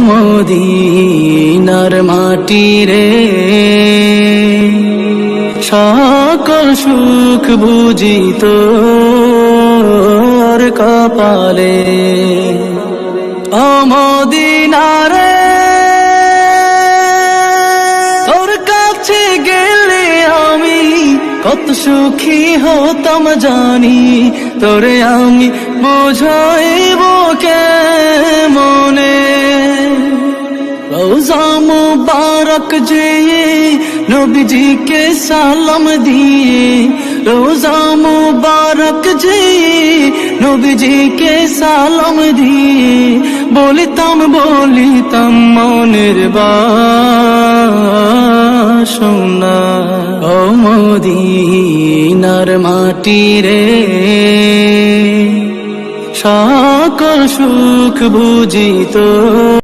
মদিনার মাটি রে, সকল সুখ বুঝি তোর কপালে। ও মদিনা রে, তোর কাছে গেলে আমি কত সুখী হতাম জানি, তোরে আমি বুঝাইব কেমনে। রোজা মুবারক যে নবীজিকে সালাম দিয়ে, রোজা মুবারক যে নবীজিকে সালাম দিয়ে, বলিতাম মনের বাসনা। ও মদিনার মাটি রে, সকল সুখ বুঝি তোর